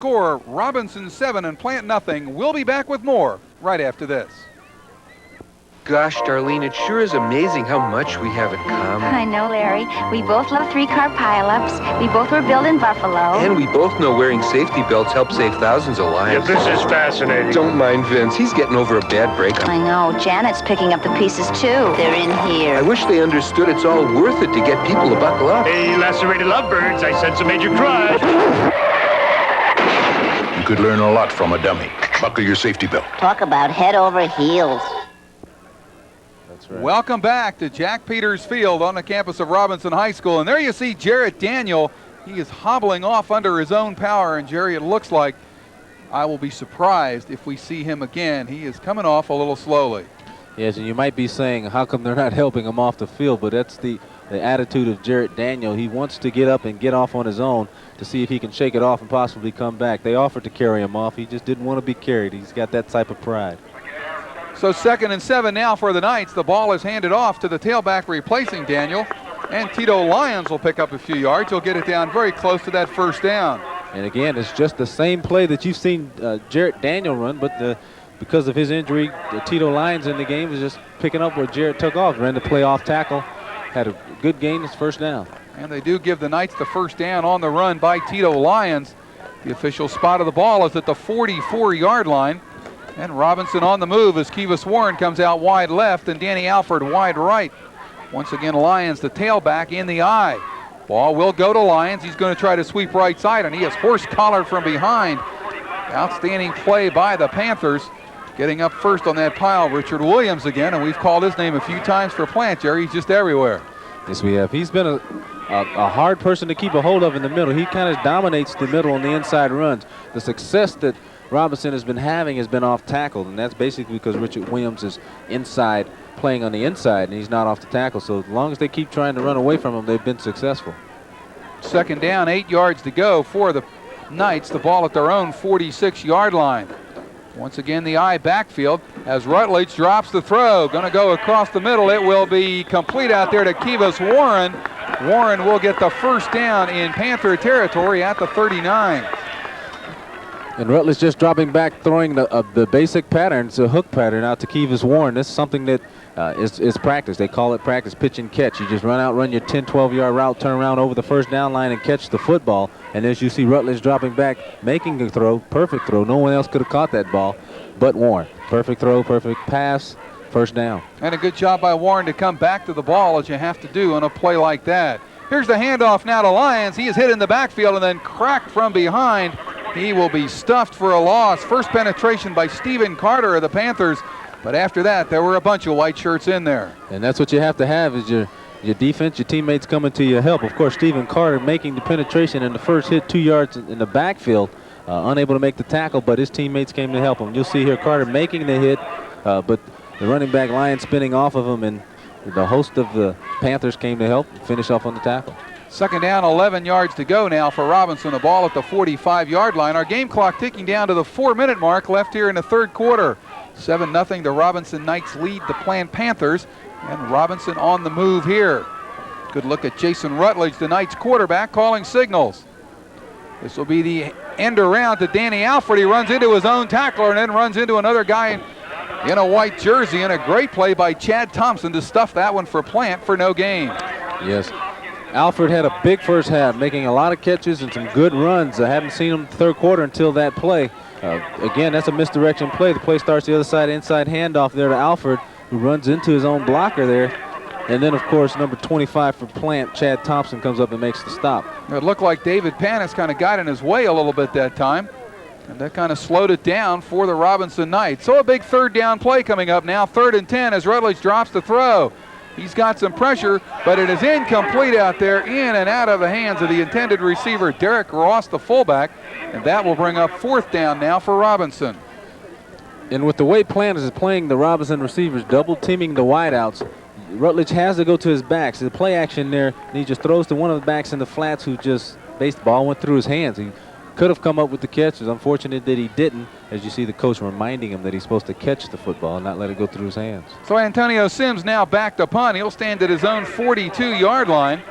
Score Robinson 7 and Plant nothing. We'll be back with more right after this. Gosh, Darlene, it sure is amazing how much we have in common. I know, Larry. We both love three-car pileups. We both were built in Buffalo. And we both know wearing safety belts helps save thousands of lives. Yeah, this is fascinating. Don't mind Vince. He's getting over a bad breakup. I know. Janet's picking up the pieces, too. They're in here. I wish they understood it's all worth it to get people to buckle up. Hey, lacerated lovebirds, I sense a major crush. You could learn a lot from a dummy. Buckle your safety belt. Talk about head over heels. Right. Welcome back to Jack Peters Field on the campus of Robinson High School. And there you see Jarrett Daniel. He is hobbling off under his own power. And Jerry, it looks like I will be surprised if we see him again. He is coming off a little slowly. Yes, and you might be saying, how come they're not helping him off the field? But that's the attitude of Jarrett Daniel. He wants to get up and get off on his own to see if he can shake it off and possibly come back. They offered to carry him off. He just didn't want to be carried. He's got that type of pride. So 2nd and 7 now for the Knights. The ball is handed off to the tailback replacing Daniel. And Tito Lyons will pick up a few yards. He'll get it down very close to that first down. And again, it's just the same play that you've seen Jarrett Daniel run, but because of his injury, Tito Lyons in the game was just picking up where Jarrett took off. Ran the play off tackle, had a good gain, his first down. And they do give the Knights the first down on the run by Tito Lyons. The official spot of the ball is at the 44-yard line. And Robinson on the move as Kivas Warren comes out wide left and Danny Alford wide right. Once again, Lyons, the tailback, in the eye. Ball will go to Lyons. He's going to try to sweep right side, and he is horse-collared from behind. Outstanding play by the Panthers. Getting up first on that pile, Richard Williams again, and we've called his name a few times for Plant, Jerry. He's just everywhere. Yes, we have. He's been a hard person to keep a hold of in the middle. He kind of dominates the middle on the inside runs. The success that Robinson has been off tackle, and that's basically because Richard Williams is inside, playing on the inside, and he's not off the tackle. So as long as they keep trying to run away from him, they've been successful. 2nd down, 8 yards to go for the Knights. The ball at their own 46-yard line. Once again, the eye backfield as Rutledge drops the throw. Going to go across the middle. It will be complete out there to Kivas Warren. Warren will get the first down in Panther territory at the 39. And Rutledge just dropping back, throwing the basic pattern. It's a hook pattern out to Kivas Warren. This is something that is practice. They call it practice pitch and catch. You just run out, run your 10, 12-yard route, turn around over the first down line and catch the football. And as you see Rutledge dropping back, making a throw, perfect throw. No one else could have caught that ball but Warren. Perfect throw, perfect pass, first down. And a good job by Warren to come back to the ball as you have to do on a play like that. Here's the handoff now to Lyons. He is hit in the backfield and then cracked from behind. He will be stuffed for a loss. First penetration by Stephen Carter of the Panthers. But after that, there were a bunch of white shirts in there. And that's what you have to have is your defense, your teammates coming to your help. Of course, Stephen Carter making the penetration in the first hit, 2 yards in the backfield. Unable to make the tackle, but his teammates came to help him. You'll see here Carter making the hit, but the running back Lyons spinning off of him, and the host of the Panthers came to help and finish off on the tackle. 2nd down, 11 yards to go now for Robinson. The ball at the 45-yard line. Our game clock ticking down to the 4-minute mark left here in the third quarter. 7-0, the Robinson Knights lead the Plant Panthers, and Robinson on the move here. Good look at Jason Rutledge, the Knights quarterback, calling signals. This will be the end around to Danny Alford. He runs into his own tackler and then runs into another guy in a white jersey, and a great play by Chad Thompson to stuff that one for Plant for no gain. Yes. Alford had a big first half, making a lot of catches and some good runs. I haven't seen him third quarter until that play. Again, that's a misdirection play. The play starts the other side, inside handoff there to Alford, who runs into his own blocker there. And then, of course, number 25 for Plant, Chad Thompson, comes up and makes the stop. It looked like David Panis kind of got in his way a little bit that time. And that kind of slowed it down for the Robinson Knights. So a big third down play coming up now. 3rd and 10 as Rutledge drops the throw. He's got some pressure, but it is incomplete out there, in and out of the hands of the intended receiver, Derek Ross, the fullback. And that will bring up 4th down now for Robinson. And with the way Plant is playing the Robinson receivers, double teaming the wideouts, Rutledge has to go to his backs. The play action there, and he just throws to one of the backs in the flats who just, the ball went through his hands. He could have come up with the catch. It's unfortunate that he didn't, as you see the coach reminding him that he's supposed to catch the football and not let it go through his hands. So Antonio Sims now back to punt. He'll stand at his own 42-yard line.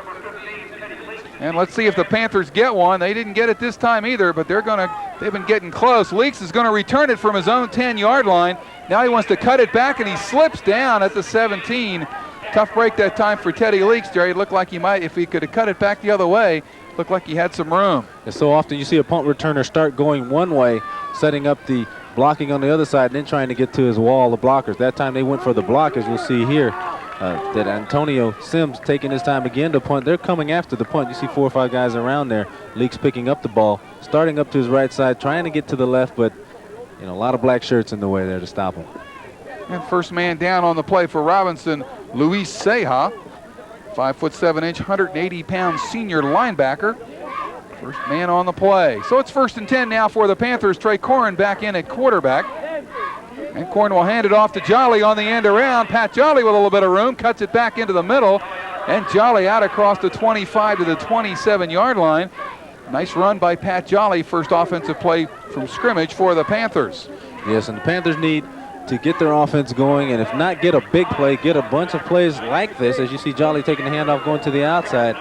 And let's see if the Panthers get one. They didn't get it this time either, but they've been getting close. Leaks is going to return it from his own 10-yard line. Now he wants to cut it back, and he slips down at the 17. Tough break that time for Teddy Leaks, Jerry. It looked like he might, if he could have cut it back the other way, looked like he had some room. And so often you see a punt returner start going one way, setting up the blocking on the other side, and then trying to get to his wall of blockers. That time they went for the block, as we'll see here. That Antonio Sims taking his time again to punt. They're coming after the punt. You see 4 or 5 guys around there. Leaks picking up the ball, starting up to his right side, trying to get to the left, but a lot of black shirts in the way there to stop him. And first man down on the play for Robinson, Luis Ceja, 5'7", 180-pound senior linebacker. First man on the play. So it's 1st and 10 now for the Panthers. Trey Corrin back in at quarterback. And Corrin will hand it off to Jolly on the end around. Pat Jolly with a little bit of room, cuts it back into the middle. And Jolly out across the 25 to the 27-yard line. Nice run by Pat Jolly, first offensive play from scrimmage for the Panthers. Yes, and the Panthers need to get their offense going, and if not get a big play, get a bunch of plays like this, as you see Jolly taking the handoff going to the outside.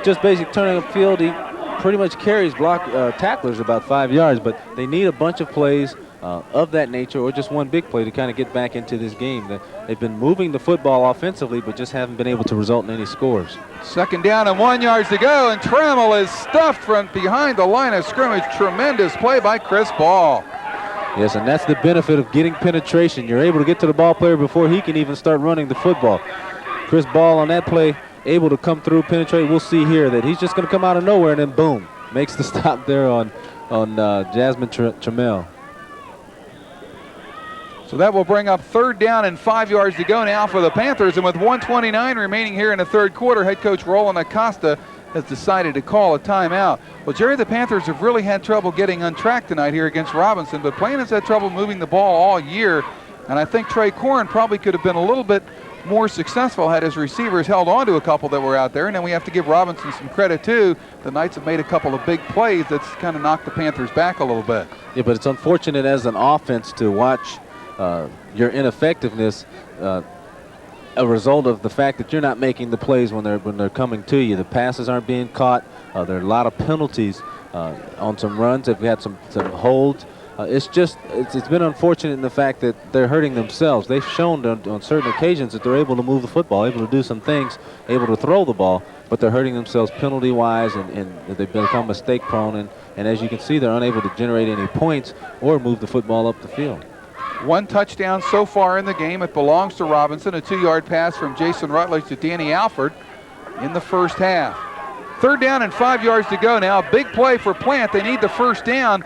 Just basic turning upfield, he pretty much carries tacklers about 5 yards, but they need a bunch of plays of that nature, or just one big play to kind of get back into this game. They've been moving the football offensively, but just haven't been able to result in any scores. 2nd down and 1 yard to go, and Trammell is stuffed from behind the line of scrimmage. Tremendous play by Chris Ball. Yes, and that's the benefit of getting penetration. You're able to get to the ball player before he can even start running the football. Chris Ball on that play, able to come through, penetrate. We'll see here that he's just going to come out of nowhere, and then boom, makes the stop there on Jasmine Trammell. So that will bring up 3rd down and 5 yards to go now for the Panthers. And with 1:29 remaining here in the 3rd quarter, head coach Roland Acosta has decided to call a timeout. Well, Jerry, the Panthers have really had trouble getting on track tonight here against Robinson, but Plain has had trouble moving the ball all year. And I think Trey Corrin probably could have been a little bit more successful had his receivers held on to a couple that were out there. And then we have to give Robinson some credit, too. The Knights have made a couple of big plays that's kind of knocked the Panthers back a little bit. Yeah, but it's unfortunate as an offense to watch your ineffectiveness a result of the fact that you're not making the plays when they're coming to you. The passes aren't being caught. There are a lot of penalties on some runs. They've had some holds. It's been unfortunate in the fact that they're hurting themselves. They've shown on certain occasions that they're able to move the football, able to do some things, able to throw the ball, but they're hurting themselves penalty-wise, and they've become mistake-prone. And as you can see, they're unable to generate any points or move the football up the field. 1 touchdown so far in the game. It belongs to Robinson. A 2-yard pass from Jason Rutledge to Danny Alford in the first half. 3rd down and 5 yards to go now. Big play for Plant. They need the first down.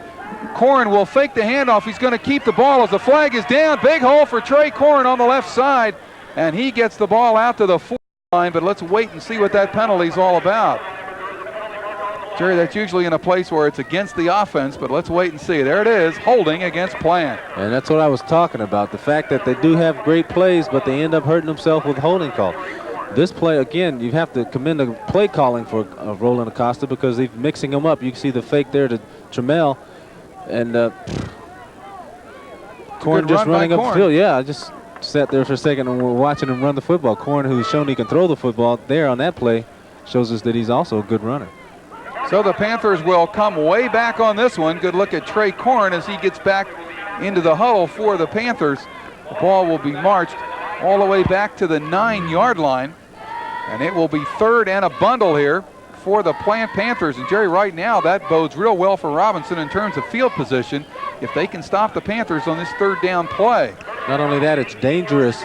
Corrin will fake the handoff. He's going to keep the ball as the flag is down. Big hole for Trey Corrin on the left side, and he gets the ball out to the 4 line, but let's wait and see what that penalty is all about. Jerry, that's usually in a place where it's against the offense, but let's wait and see. There it is, holding against Plant. And that's what I was talking about, the fact that they do have great plays, but they end up hurting themselves with holding call. This play, again, you have to commend the play calling for Roland Acosta, because they're mixing them up. You can see the fake there to Trammell, and Corrin just running up the field. Yeah, I just sat there for a second and we're watching him run the football. Corrin, who's shown he can throw the football there on that play, shows us that he's also a good runner. So the Panthers will come way back on this one. Good look at Trey Corrin as he gets back into the huddle for the Panthers. The ball will be marched all the way back to the 9-yard line. And it will be 3rd and a bundle here for the Plant Panthers. And Jerry, right now that bodes real well for Robinson in terms of field position if they can stop the Panthers on this 3rd down play. Not only that, it's dangerous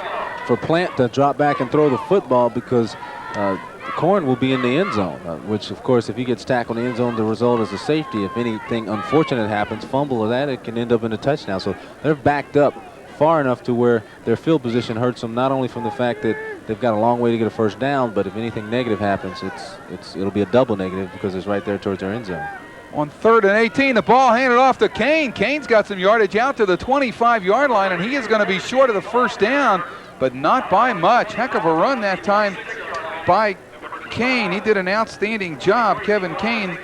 for Plant to drop back and throw the football, because Corrin will be in the end zone, which, of course, if he gets tackled in the end zone, the result is a safety. If anything unfortunate happens, fumble or that, it can end up in a touchdown. So they're backed up far enough to where their field position hurts them, not only from the fact that they've got a long way to get a first down, but if anything negative happens, it'll be a double negative, because it's right there towards their end zone. On 3rd and 18, the ball handed off to Kane. Kane's got some yardage out to the 25-yard line, and he is going to be short of the first down, but not by much. Heck of a run that time by Kane. He did an outstanding job, Kevin Kane,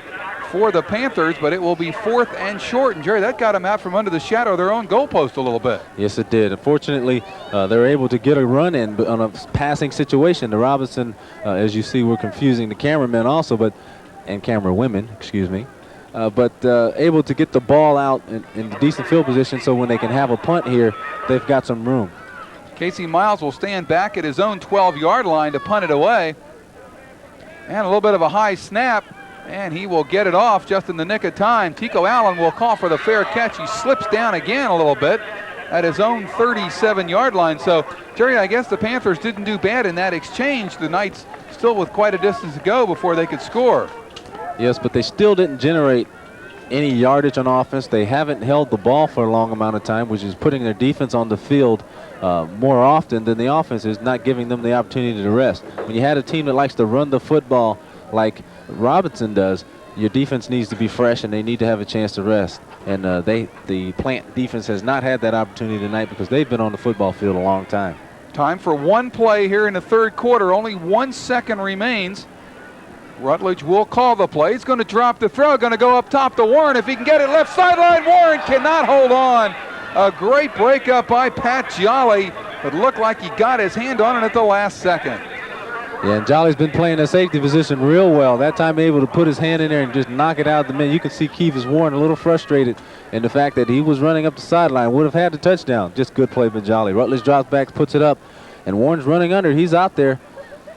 for the Panthers, but it will be 4th and short. And Jerry, that got them out from under the shadow of their own goalpost a little bit. Yes, it did. Unfortunately, they're able to get a run in on a passing situation. The Robinson, as you see, we're confusing the cameramen also, but and camera women, excuse me. But able to get the ball out in decent field position so when they can have a punt here, they've got some room. Casey Miles will stand back at his own 12-yard line to punt it away. And a little bit of a high snap, and he will get it off just in the nick of time. Tico Allen will call for the fair catch. He slips down again a little bit at his own 37-yard line. So, Jerry, I guess the Panthers didn't do bad in that exchange. The Knights still with quite a distance to go before they could score. Yes, but they still didn't generate any yardage on offense. They haven't held the ball for a long amount of time, which is putting their defense on the field more often than the offense is, not giving them the opportunity to rest. When you had a team that likes to run the football like Robinson does, your defense needs to be fresh and they need to have a chance to rest. And the Plant defense has not had that opportunity tonight because they've been on the football field a long time. Time for one play here in the third quarter. Only 1 second remains. Rutledge will call the play. He's going to drop the throw, going to go up top to Warren. If he can get it left sideline, Warren cannot hold on. A great breakup by Pat Jolly. It looked like he got his hand on it at the last second. Yeah, and Jolly's been playing the safety position real well. That time able to put his hand in there and just knock it out the minute. You can see Kevis Warren a little frustrated in the fact that he was running up the sideline. Would have had the touchdown. Just good play by Jolly. Rutledge drops back, puts it up, and Warren's running under. He's out there.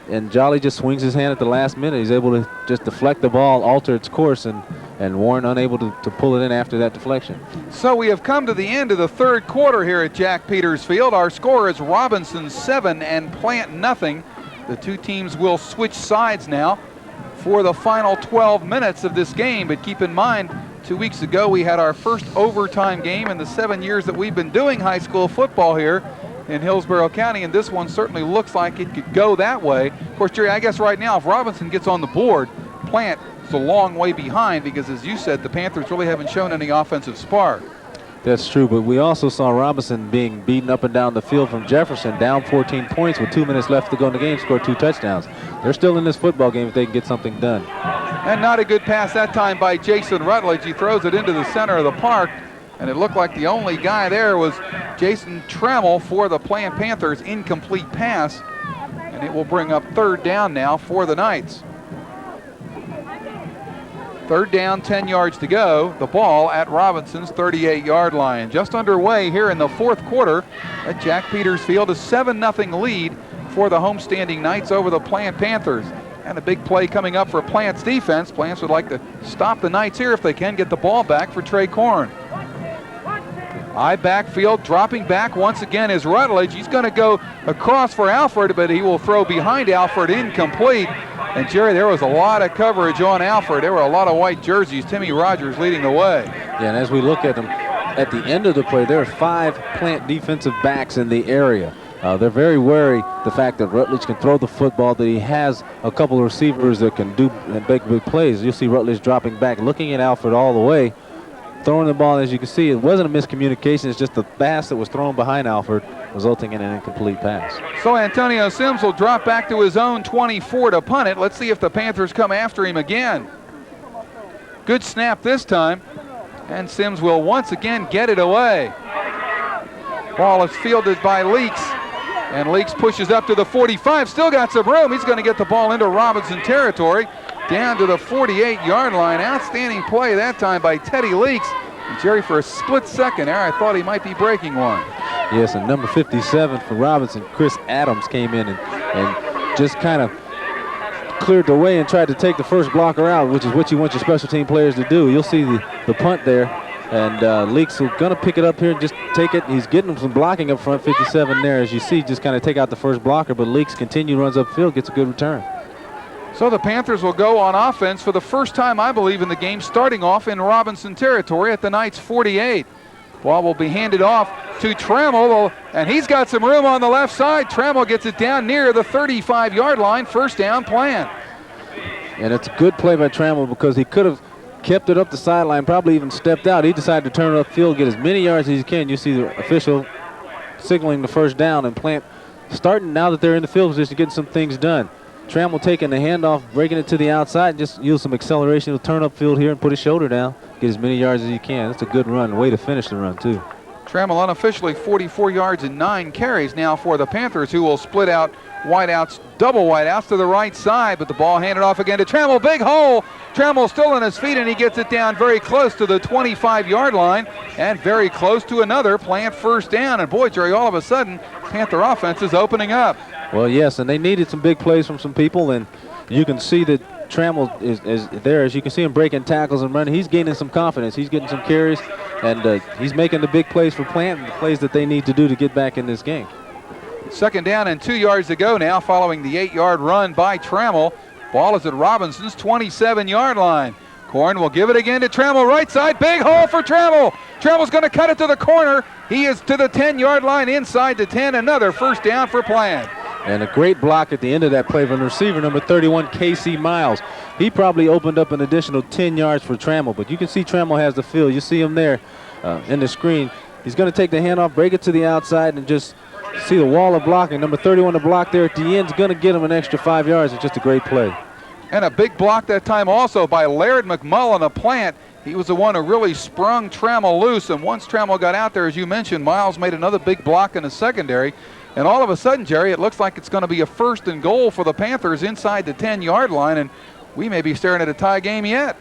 And Jolly just swings his hand at the last minute. He's able to just deflect the ball, alter its course, and Warren unable to pull it in after that deflection. So we have come to the end of the third quarter here at Jack Peters Field. Our score is Robinson 7 and Plant nothing. The two teams will switch sides now for the final 12 minutes of this game. But keep in mind, 2 weeks ago we had our first overtime game in the 7 years that we've been doing high school football here in Hillsborough County, and this one certainly looks like it could go that way. Of course, Jerry, I guess right now if Robinson gets on the board, Plant is a long way behind because, as you said, the Panthers really haven't shown any offensive spark. That's true, but we also saw Robinson being beaten up and down the field from Jefferson, down 14 points with 2 minutes left to go in the game, scored 2 touchdowns. They're still in this football game if they can get something done. And not a good pass that time by Jason Rutledge. He throws it into the center of the park, and it looked like the only guy there was Jason Trammell for the Plant Panthers. Incomplete pass, and it will bring up third down now for the Knights. Third down, 10 yards to go. The ball at Robinson's 38-yard line. Just underway here in the fourth quarter at Jack Peters Field. A 7-0 lead for the homestanding Knights over the Plant Panthers. And a big play coming up for Plant's defense. Plants would like to stop the Knights here if they can get the ball back for Trey Korn. High backfield, dropping back once again is Rutledge. He's going to go across for Alford, but he will throw behind Alford, incomplete. And Jerry, there was a lot of coverage on Alford. There were a lot of white jerseys. Timmy Rogers leading the way. Yeah, and as we look at them, at the end of the play, there are 5 Plant defensive backs in the area. They're very wary the fact that Rutledge can throw the football, that he has a couple of receivers that can do and make big plays. You'll see Rutledge dropping back, looking at Alford all the way, throwing the ball. As you can see, it wasn't a miscommunication. It's just the pass that was thrown behind Alford, resulting in an incomplete pass. So Antonio Sims will drop back to his own 24 to punt it. Let's see if the Panthers come after him again. Good snap this time, and Sims will once again get it away. Ball is fielded by Leaks, and Leaks pushes up to the 45. Still got some room. He's going to get the ball into Robinson territory, down to the 48-yard line. Outstanding play that time by Teddy Leaks. And Jerry, for a split second there, I thought he might be breaking one. Yes, and number 57 for Robinson, Chris Adams, came in and just kind of cleared the way and tried to take the first blocker out, which is what you want your special team players to do. You'll see the punt there, and Leaks is going to pick it up here and just take it. He's getting some blocking up front, 57 there, as you see, just kind of take out the first blocker, but Leaks runs upfield, gets a good return. So the Panthers will go on offense for the first time, I believe, in the game, starting off in Robinson territory at the Knights' 48. Ball will be handed off to Trammell, and he's got some room on the left side. Trammell gets it down near the 35-yard line. First down, Plant. And it's a good play by Trammell because he could have kept it up the sideline, probably even stepped out. He decided to turn it upfield, get as many yards as he can. You see the official signaling the first down, and Plant starting, now that they're in the field position, getting some things done. Trammell taking the handoff, breaking it to the outside, and just use some acceleration. He'll turn upfield here and put his shoulder down, get as many yards as he can. That's a good run, way to finish the run, too. Trammell unofficially 44 yards and 9 carries now for the Panthers, who will split out wideouts, double wideouts to the right side, but the ball handed off again to Trammell. Big hole. Trammell still on his feet, and he gets it down very close to the 25-yard line and very close to another Plant first down. And boy, Jerry, all of a sudden, Panther offense is opening up. Well, yes, and they needed some big plays from some people, and you can see that Trammell is there. As you can see him breaking tackles and running, he's gaining some confidence. He's getting some carries, and he's making the big plays for Plant and the plays that they need to do to get back in this game. Second down and 2 yards to go now following the 8-yard run by Trammell. Ball is at Robinson's 27-yard line. Korn will give it again to Trammell, right side, big hole for Trammell. Trammell's going to cut it to the corner. He is to the 10-yard line, inside the 10, another first down for Plant. And a great block at the end of that play from the receiver, number 31, Casey Miles. He probably opened up an additional 10 yards for Trammell, but you can see Trammell has the field. You see him there in the screen. He's going to take the handoff, break it to the outside, and just see the wall of blocking. Number 31 to block there at the end is going to get him an extra 5 yards. It's just a great play. And a big block that time also by Laird McMullen of Plant. He was the one who really sprung Trammell loose, and once Trammell got out there, as you mentioned, Miles made another big block in the secondary. And all of a sudden, Jerry, it looks like it's going to be a first and goal for the Panthers inside the 10-yard line, and we may be staring at a tie game yet.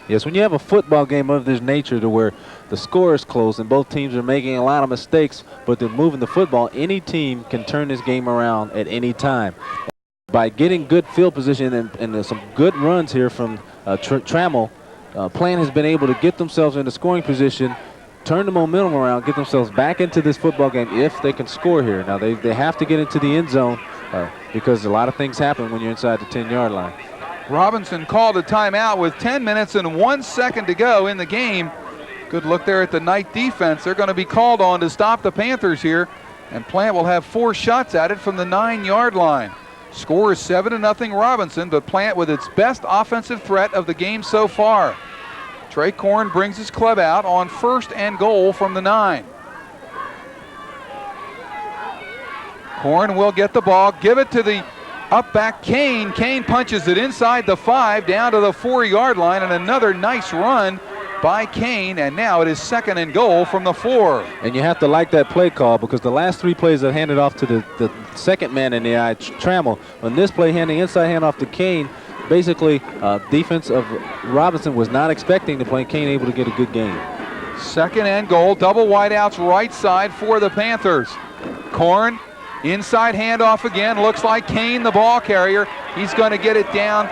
Yes, when you have a football game of this nature to where the score is close and both teams are making a lot of mistakes, but they're moving the football, any team can turn this game around at any time. By getting good field position and some good runs here from Trammell, Plant has been able to get themselves into scoring position, turn the momentum around, get themselves back into this football game if they can score here. Now, they have to get into the end zone because a lot of things happen when you're inside the 10-yard line. Robinson called a timeout with 10 minutes and 1 second to go in the game. Good look there at the Knight defense. They're going to be called on to stop the Panthers here, and Plant will have 4 shots at it from the 9-yard line. Score is 7-0 Robinson, but Plant with its best offensive threat of the game so far. Trey Korn brings his club out on first and goal from the 9. Korn will get the ball, give it to the up back Kane. Kane punches it inside the 5 down to the 4-yard line, and another nice run by Kane, and now it is second and goal from the 4. And you have to like that play call because the last 3 plays have handed off to the second man in the eye, Trammell. On this play, handing inside handoff to Kane, basically defense of Robinson was not expecting to play. Kane able to get a good game. Second and goal, double wideouts right side for the Panthers. Korn, inside handoff again, looks like Kane the ball carrier. He's going to get it down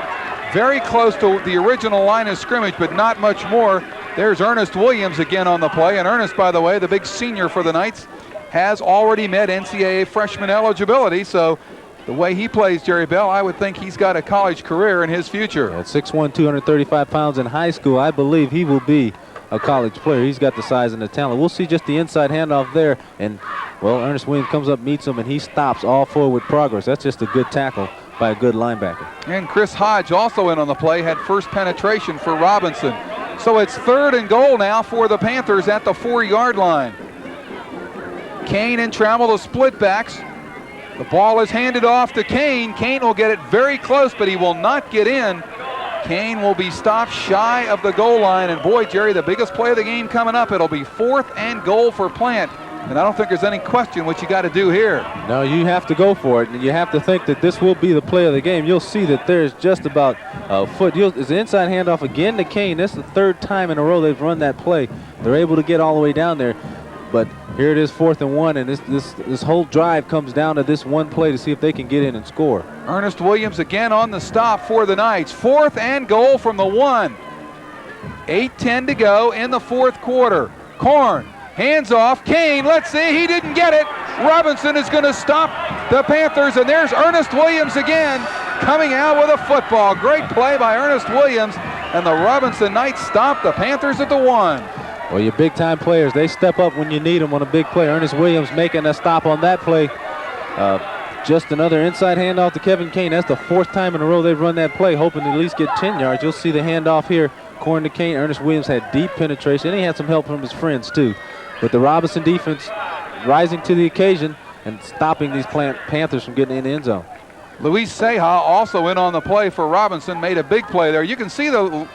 very close to the original line of scrimmage, but not much more. There's Ernest Williams again on the play, and Ernest, by the way, the big senior for the Knights, has already met NCAA freshman eligibility, so the way he plays, Jerry Bell, I would think he's got a college career in his future. At 6'1", 235 pounds in high school, I believe he will be a college player. He's got the size and the talent. We'll see just the inside handoff there, and, well, Ernest Williams comes up, meets him, and he stops all forward progress. That's just a good tackle by a good linebacker. And Chris Hodge also in on the play, had first penetration for Robinson. So it's third and goal now for the Panthers at the 4-yard line. Kane and Trammell, the split backs. The ball is handed off to Kane. Kane will get it very close, but he will not get in. Kane will be stopped shy of the goal line. And boy, Jerry, the biggest play of the game coming up. It'll be 4th and goal for Plant. And I don't think there's any question what you got to do here. No, you have to go for it, and you have to think that this will be the play of the game. You'll see that there's just about a foot. It's an inside handoff again to Kane. This is the 3rd time in a row they've run that play. They're able to get all the way down there. But here it is, 4th and 1, and this whole drive comes down to this one play to see if they can get in and score. Ernest Williams again on the stop for the Knights. 4th and goal from the 1. 8:10 to go in the 4th quarter. Korn, hands off. Kane, let's see, he didn't get it. Robinson is going to stop the Panthers, and there's Ernest Williams again coming out with a football. Great play by Ernest Williams, and the Robinson Knights stop the Panthers at the 1. Well, your big-time players, they step up when you need them on a big play. Ernest Williams making a stop on that play. Just another inside handoff to Kevin Kane. That's the 4th time in a row they've run that play, hoping to at least get 10 yards. You'll see the handoff here. Korn to Kane. Ernest Williams had deep penetration, and he had some help from his friends, too. But the Robinson defense rising to the occasion and stopping these Panthers from getting in the end zone. Luis Ceja also in on the play for Robinson, made a big play there. You can see the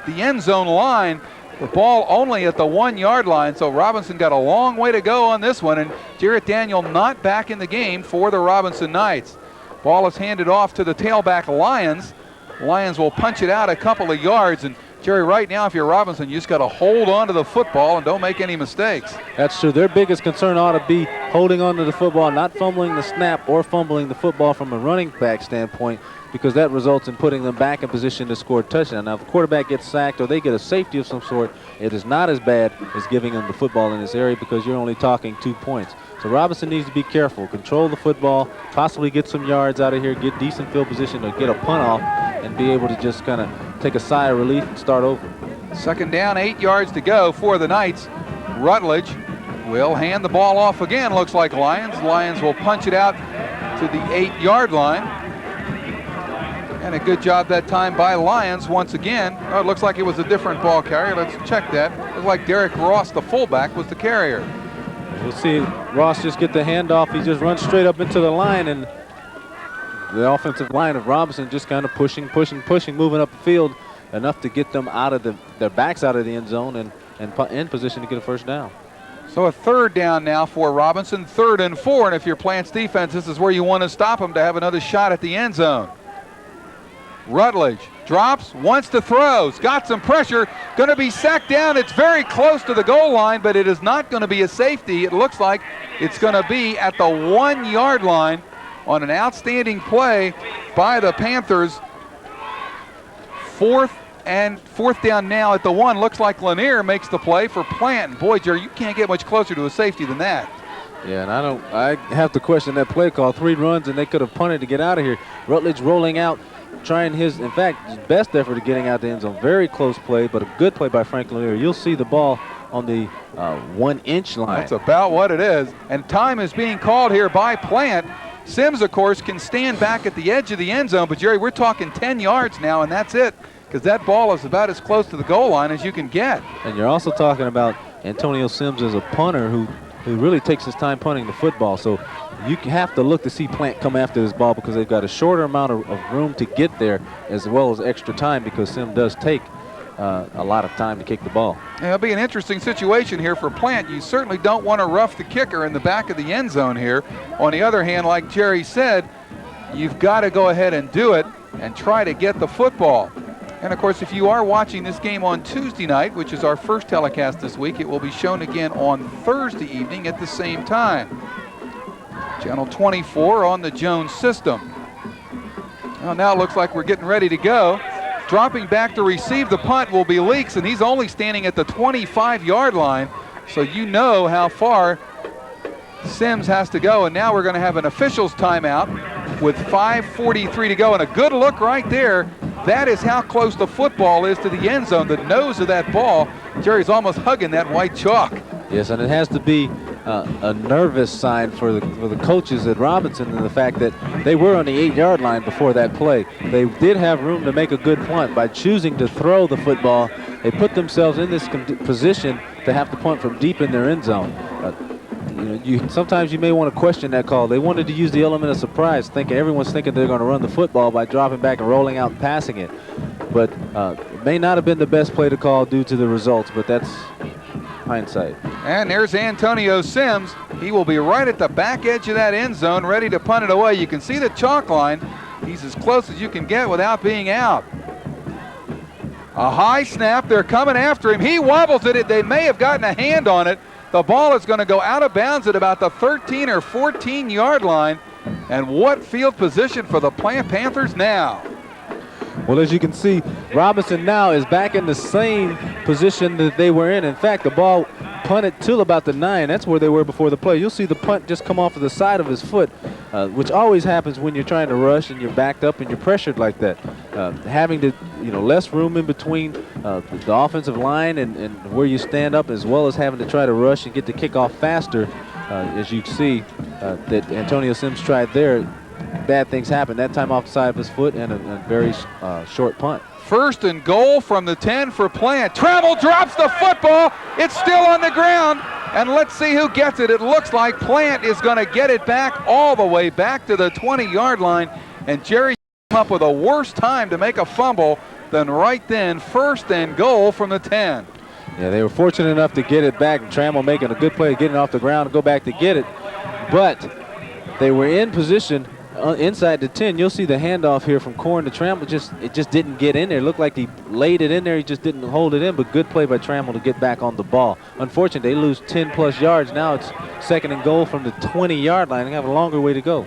end zone line The ball only at the 1 yard line, so Robinson got a long way to go on this one, and Jarrett Daniel not back in the game for the Robinson Knights. Ball is handed off to the tailback Lions. Lions will punch it out a couple of yards, and Jerry, right now, if you're Robinson, you just got to hold on to the football and don't make any mistakes. That's true. Their biggest concern ought to be holding on to the football, not fumbling the snap or fumbling the football from a running back standpoint, because that results in putting them back in position to score a touchdown. Now, if the quarterback gets sacked or they get a safety of some sort, it is not as bad as giving them the football in this area because you're only talking 2 points. So Robinson needs to be careful, control the football, possibly get some yards out of here, get decent field position to get a punt off, and be able to just kind of take a sigh of relief and start over. Second down, 8 yards to go for the Knights. Rutledge will hand the ball off again, looks like Lions. Lions will punch it out to the 8 yard line. And a good job that time by Lions once again. Oh, it looks like it was a different ball carrier. Let's check that. It looks like Derek Ross, the fullback, was the carrier. We'll see Ross just get the handoff. He just runs straight up into the line, and the offensive line of Robinson just kind of pushing, moving up the field enough to get them out of their backs out of the end zone and in position to get a first down. So a third down now for Robinson, 3rd and 4. And if you're Plant's defense, this is where you want to stop them to have another shot at the end zone. Rutledge drops, wants to throw, got some pressure, going to be sacked down. It's very close to the goal line, but it is not going to be a safety. It looks like it's going to be at the 1 yard line on an outstanding play by the Panthers. Fourth down now at the 1. Looks like Lanier makes the play for Plant. And boy, Jerry, you can't get much closer to a safety than that. Yeah, and I have to question that play call. 3 runs and they could have punted to get out of here. Rutledge rolling out, trying his best effort of getting out the end zone. Very close play, but a good play by Frank Lanier. You'll see the ball on the 1 inch line. That's about what it is. And time is being called here by Plant. Sims, of course, can stand back at the edge of the end zone, but Jerry, we're talking 10 yards now, and that's it, because that ball is about as close to the goal line as you can get. And you're also talking about Antonio Sims as a punter who really takes his time punting the football. So you have to look to see Plant come after this ball because they've got a shorter amount of room to get there as well as extra time because Sims does take a lot of time to kick the ball. It'll be an interesting situation here for Plant. You certainly don't want to rough the kicker in the back of the end zone here. On the other hand, like Jerry said, you've got to go ahead and do it and try to get the football. And of course, if you are watching this game on Tuesday night, which is our first telecast this week, it will be shown again on Thursday evening at the same time. Channel 24 on the Jones system. Well, now it looks like we're getting ready to go. Dropping back to receive the punt will be Leaks, and he's only standing at the 25 yard line. So you know how far Sims has to go. And now we're going to have an official's timeout with 5:43 to go. And a good look right there. That is how close the football is to the end zone. The nose of that ball, Jerry's almost hugging that white chalk. Yes, and it has to be a nervous sign for the coaches at Robinson and the fact that they were on the 8 yard line before that play. They did have room to make a good punt. By choosing to throw the football, they put themselves in this position to have to punt from deep in their end zone. Sometimes you may want to question that call. They wanted to use the element of surprise, everyone's thinking they're going to run the football by dropping back and rolling out and passing it. But it may not have been the best play to call due to the results, but that's hindsight. And there's Antonio Sims. He will be right at the back edge of that end zone, ready to punt it away. You can see the chalk line. He's as close as you can get without being out. A high snap. They're coming after him. He wobbles it. They may have gotten a hand on it. The ball is going to go out of bounds at about the 13 or 14 yard line. And what field position for the Plant Panthers now? Well, as you can see, Robinson now is back in the same position that they were in. In fact, the ball punted till about the 9. That's where they were before the play. You'll see the punt just come off of the side of his foot, which always happens when you're trying to rush and you're backed up and you're pressured like that. Having to, less room in between the offensive line and where you stand up, as well as having to try to rush and get the kickoff faster. As you can see that Antonio Sims tried there. Bad things happen. That time off the side of his foot and a very short punt. First and goal from the 10 for Plant. Travel drops the football. It's still on the ground. And let's see who gets it. It looks like Plant is going to get it back all the way back to the 20 yard line. And Jerry came up with a worse time to make a fumble than right then. First and goal from the 10. Yeah, they were fortunate enough to get it back, and Trammell making a good play, getting off the ground to go back to get it. But they were in position inside the 10. You'll see the handoff here from Corn to Trammell. It just didn't get in there. It looked like he laid it in there. He just didn't hold it in, but good play by Trammell to get back on the ball. Unfortunately, they lose 10-plus yards. Now it's 2nd and goal from the 20-yard line. They have a longer way to go.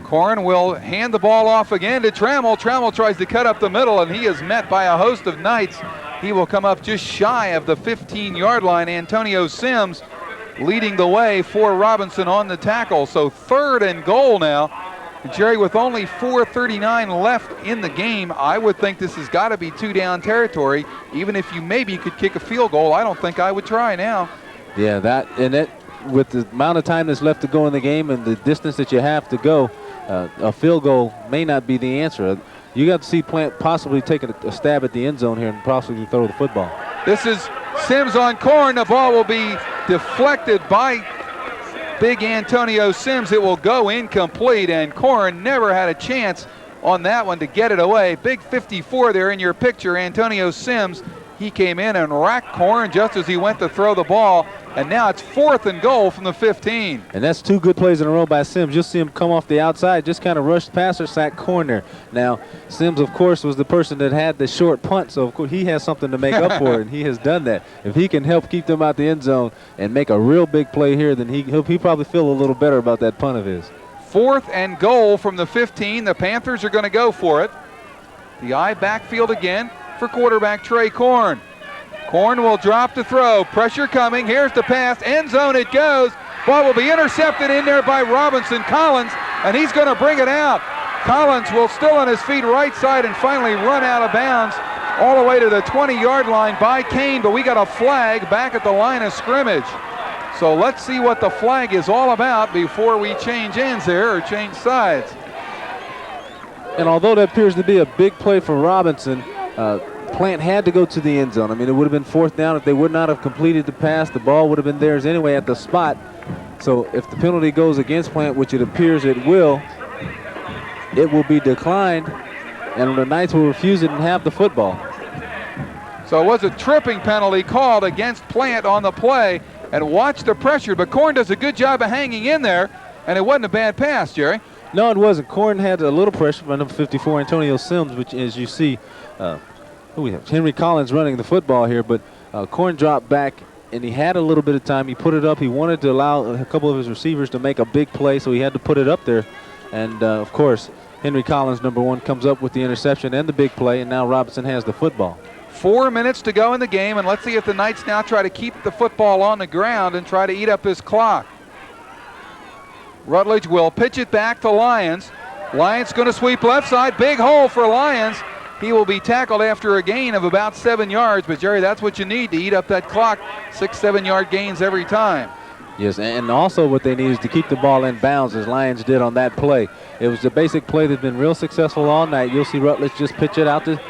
Corn will hand the ball off again to Trammell. Trammell tries to cut up the middle, and he is met by a host of Knights. He will come up just shy of the 15-yard line. Antonio Sims leading the way for Robinson on the tackle. So 3rd and goal now. Jerry, with only 4:39 left in the game, I would think this has got to be 2-down territory. Even if you maybe could kick a field goal, I don't think I would try now. Yeah, with the amount of time that's left to go in the game and the distance that you have to go, a field goal may not be the answer. You got to see Plant possibly taking a stab at the end zone here and possibly throw the football. This is Sims on Corn. The ball will be deflected by big Antonio Sims. It will go incomplete, and Corn never had a chance on that one to get it away. Big 54 there in your picture, Antonio Sims. He came in and racked Corn just as he went to throw the ball, and now it's 4th and goal from the 15. And that's 2 good plays in a row by Sims. You'll see him come off the outside, just kind of rushed past or sack corner. Now, Sims, of course, was the person that had the short punt, so of course he has something to make up for it, and he has done that. If he can help keep them out the end zone and make a real big play here, then he'll probably feel a little better about that punt of his. 4th and goal from the 15. The Panthers are going to go for it. The I backfield again for quarterback Trey Corn. Corn will drop to throw. Pressure coming. Here's the pass. End zone it goes. Ball will be intercepted in there by Robinson Collins, and he's going to bring it out. Collins will still on his feet right side and finally run out of bounds all the way to the 20-yard line by Kane, but we got a flag back at the line of scrimmage. So let's see what the flag is all about before we change ends there or change sides. And although that appears to be a big play for Robinson, Plant had to go to the end zone. I mean, it would have been 4th down if they would not have completed the pass. The ball would have been theirs anyway at the spot. So if the penalty goes against Plant, which it appears it will be declined, and the Knights will refuse it and have the football. So it was a tripping penalty called against Plant on the play, and watch the pressure, but Corn does a good job of hanging in there, and it wasn't a bad pass, Jerry. No, it wasn't. Corn had a little pressure from number 54, Antonio Sims, which, as you see, who we have? Henry Collins running the football here, but Corn dropped back, and he had a little bit of time. He put it up. He wanted to allow a couple of his receivers to make a big play, so he had to put it up there. And, of course, Henry Collins, number 1, comes up with the interception and the big play, and now Robinson has the football. 4 minutes to go in the game, and let's see if the Knights now try to keep the football on the ground and try to eat up this clock. Rutledge will pitch it back to Lyons. Lyons going to sweep left side. Big hole for Lyons. He will be tackled after a gain of about 7 yards. But, Jerry, that's what you need to eat up that clock. 6-7 yard gains every time. Yes, and also what they need is to keep the ball in bounds, as Lyons did on that play. It was a basic play that's been real successful all night. You'll see Rutledge just pitch it out to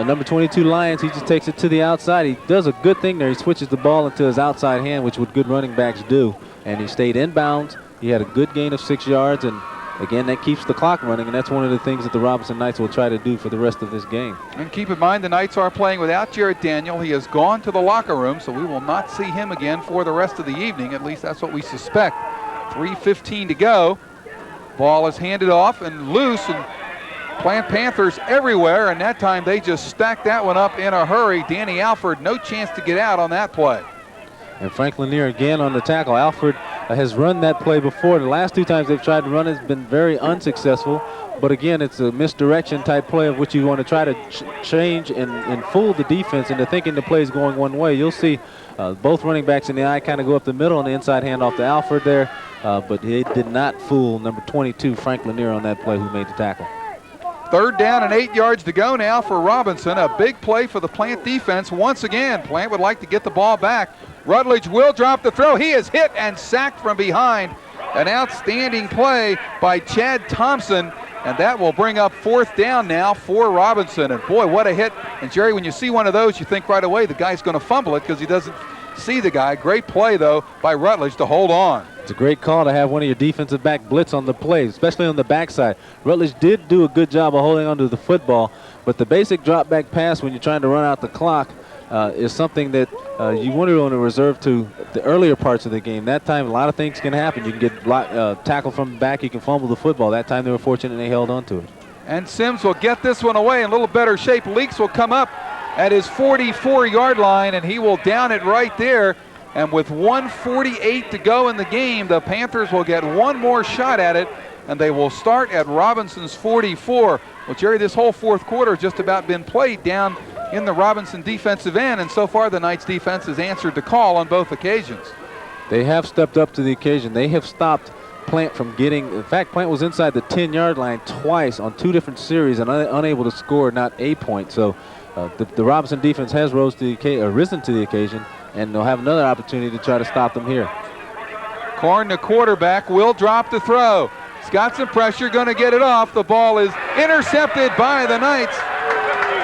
number 22, Lyons. He just takes it to the outside. He does a good thing there. He switches the ball into his outside hand, which what good running backs do. And he stayed in bounds. He had a good gain of 6 yards, and again, that keeps the clock running, and that's one of the things that the Robinson Knights will try to do for the rest of this game. And keep in mind, the Knights are playing without Jarrett Daniel. He has gone to the locker room, so we will not see him again for the rest of the evening. At least that's what we suspect. 3:15 to go. Ball is handed off and loose, and Plant Panthers everywhere, and that time they just stacked that one up in a hurry. Danny Alford, no chance to get out on that play. And Frank Lanier again on the tackle. Alford has run that play before. The last 2 times they've tried to run it, it's been very unsuccessful. But again, it's a misdirection type play of which you want to try to change and fool the defense into thinking the play is going one way. You'll see both running backs in the eye kind of go up the middle on the inside handoff to Alford there. But he did not fool number 22, Frank Lanier, on that play, who made the tackle. 3rd down and 8 yards to go now for Robinson. A big play for the Plant defense. Once again, Plant would like to get the ball back. Rutledge will drop the throw. He is hit and sacked from behind. An outstanding play by Chad Thompson, and that will bring up 4th down now for Robinson. And boy, what a hit. And Jerry, when you see one of those, you think right away the guy's going to fumble it because he doesn't see the guy. Great play, though, by Rutledge to hold on. It's a great call to have one of your defensive back blitz on the play, especially on the backside. Rutledge did do a good job of holding onto the football, but the basic drop back pass when you're trying to run out the clock, is something that you wanted on to reserve to the earlier parts of the game. That time, a lot of things can happen. You can get tackled from the back. You can fumble the football. That time, they were fortunate and they held on to it. And Sims will get this one away in a little better shape. Leaks will come up at his 44-yard line, and he will down it right there. And with 1:48 to go in the game, the Panthers will get one more shot at it, and they will start at Robinson's 44. Well, Jerry, this whole fourth quarter has just about been played down in the Robinson defensive end, and so far the Knights defense has answered the call on both occasions. They have stepped up to the occasion. They have stopped Plant from getting, in fact, Plant was inside the 10-yard line twice on 2 different series and unable to score not a point. So the Robinson defense has risen to the occasion, and they'll have another opportunity to try to stop them here. Korn, the quarterback, will drop the throw. He's got some pressure, going to get it off. The ball is intercepted by the Knights.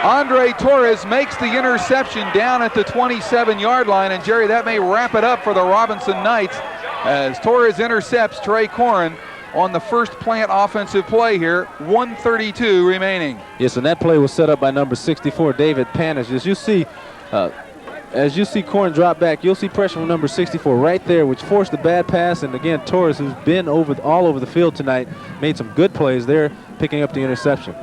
Andre Torres makes the interception down at the 27-yard line, and Jerry, that may wrap it up for the Robinson Knights as Torres intercepts Trey Korn on the first Plant offensive play here. 1:32 remaining. Yes, and that play was set up by number 64, David Panish. As you see Korn drop back, you'll see pressure from number 64 right there, which forced the bad pass. And again, Torres, who's been all over the field tonight, made some good plays there, picking up the interception.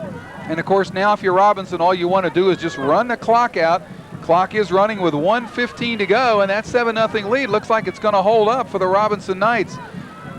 And of course, now if you're Robinson, all you want to do is just run the clock out. Clock is running with 1:15 to go, and that 7-0 lead looks like it's going to hold up for the Robinson Knights.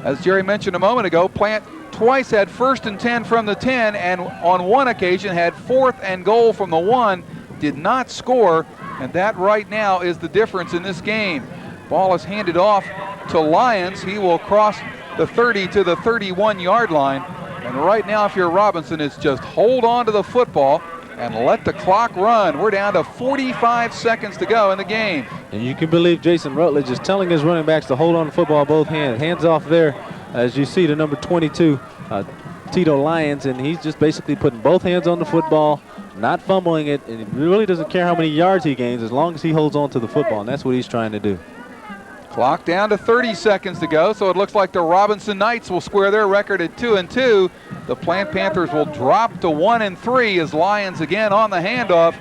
As Jerry mentioned a moment ago, Plant twice had 1st and 10 from the 10, and on one occasion had 4th and goal from the 1, did not score, and that right now is the difference in this game. Ball is handed off to Lyons. He will cross the 30 to the 31-yard line, and right now if you're Robinson, it's just hold on to the football and let the clock run. We're down to 45 seconds to go in the game. And you can believe Jason Rutledge is telling his running backs to hold on to the football both hands. Hands off there, as you see, to number 22, Tito Lyons, and he's just basically putting both hands on the football, not fumbling it, and he really doesn't care how many yards he gains as long as he holds on to the football, and that's what he's trying to do. Clock down to 30 seconds to go, so it looks like the Robinson Knights will square their record at 2-2. The Plant Panthers will drop to 1-3 as Lyons again on the handoff.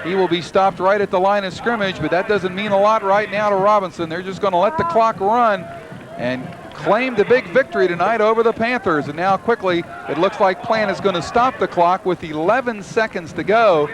He will be stopped right at the line of scrimmage, but that doesn't mean a lot right now to Robinson. They're just going to let the clock run and claim the big victory tonight over the Panthers. And now quickly, it looks like Plant is going to stop the clock with 11 seconds to go.